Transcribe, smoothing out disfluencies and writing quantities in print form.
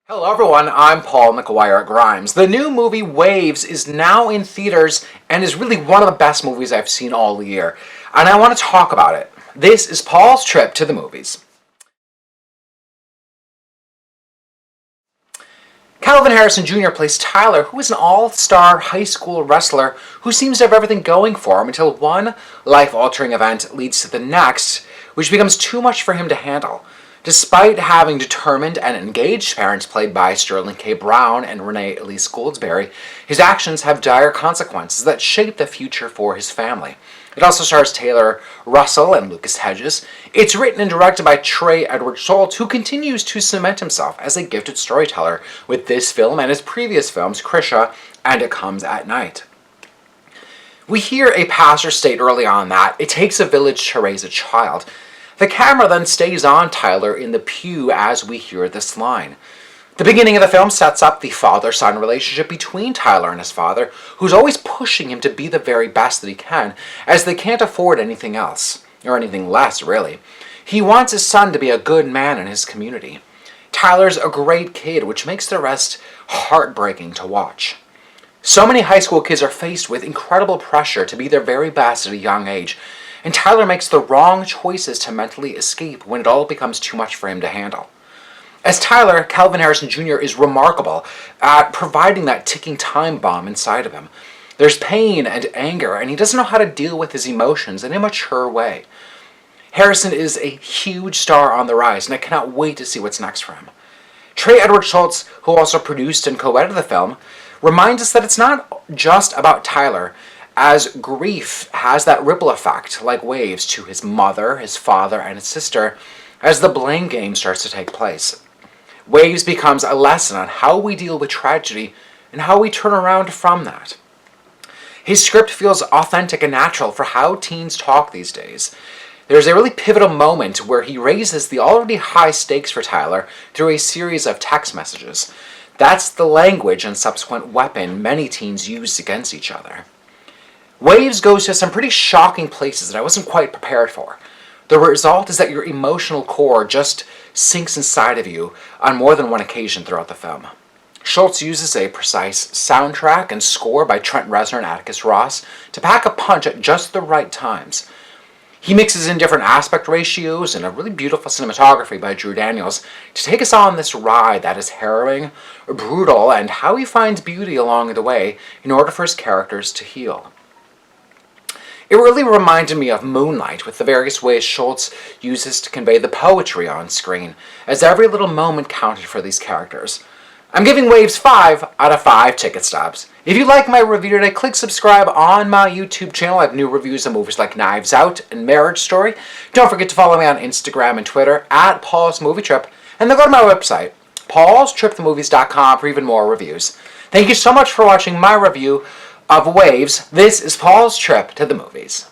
Hello everyone, I'm Paul McGuire Grimes. The new movie Waves is now in theaters and is really one of the best movies I've seen all year. And I want to talk about it. This is Paul's trip to the movies. Kelvin Harrison Jr. plays Tyler, who is an all-star high school wrestler who seems to have everything going for him until one life-altering event leads to the next, which becomes too much for him to handle. Despite having determined and engaged parents played by Sterling K. Brown and Renée Elise Goldsberry, his actions have dire consequences that shape the future for his family. It also stars Taylor Russell and Lucas Hedges. It's written and directed by Trey Edward Shults, who continues to cement himself as a gifted storyteller with this film and his previous films, Krisha and It Comes at Night. We hear a pastor state early on that it takes a village to raise a child. The camera then stays on Tyler in the pew as we hear this line. The beginning of the film sets up the father-son relationship between Tyler and his father, who's always pushing him to be the very best that he can, as they can't afford anything else, or anything less, really. He wants his son to be a good man in his community. Tyler's a great kid, which makes the rest heartbreaking to watch. So many high school kids are faced with incredible pressure to be their very best at a young age, and Tyler makes the wrong choices to mentally escape when it all becomes too much for him to handle. As Tyler, Kelvin Harrison Jr. is remarkable at providing that ticking time bomb inside of him. There's pain and anger, and he doesn't know how to deal with his emotions in a mature way. Harrison is a huge star on the rise, and I cannot wait to see what's next for him. Trey Edward Shults, who also produced and co-edited the film, reminds us that it's not just about Tyler, as grief has that ripple effect, like waves, to his mother, his father, and his sister, as the blame game starts to take place. Waves becomes a lesson on how we deal with tragedy and how we turn around from that. His script feels authentic and natural for how teens talk these days. There's a really pivotal moment where he raises the already high stakes for Tyler through a series of text messages. That's the language and subsequent weapon many teens use against each other. Waves goes to some pretty shocking places that I wasn't quite prepared for. The result is that your emotional core just sinks inside of you on more than one occasion throughout the film. Shults uses a precise soundtrack and score by Trent Reznor and Atticus Ross to pack a punch at just the right times. He mixes in different aspect ratios and a really beautiful cinematography by Drew Daniels to take us on this ride that is harrowing, brutal, and how he finds beauty along the way in order for his characters to heal. It really reminded me of Moonlight, with the various ways Shults uses to convey the poetry on screen, as every little moment counted for these characters. I'm giving Waves 5 out of 5 ticket stubs. If you like my review today, click subscribe on my YouTube channel. I have new reviews of movies like Knives Out and Marriage Story. Don't forget to follow me on Instagram and Twitter at Paul's Movie Trip, and then go to my website, paulstripthemovies.com, for even more reviews. Thank you so much for watching my review of Waves. This is Paul's trip to the movies.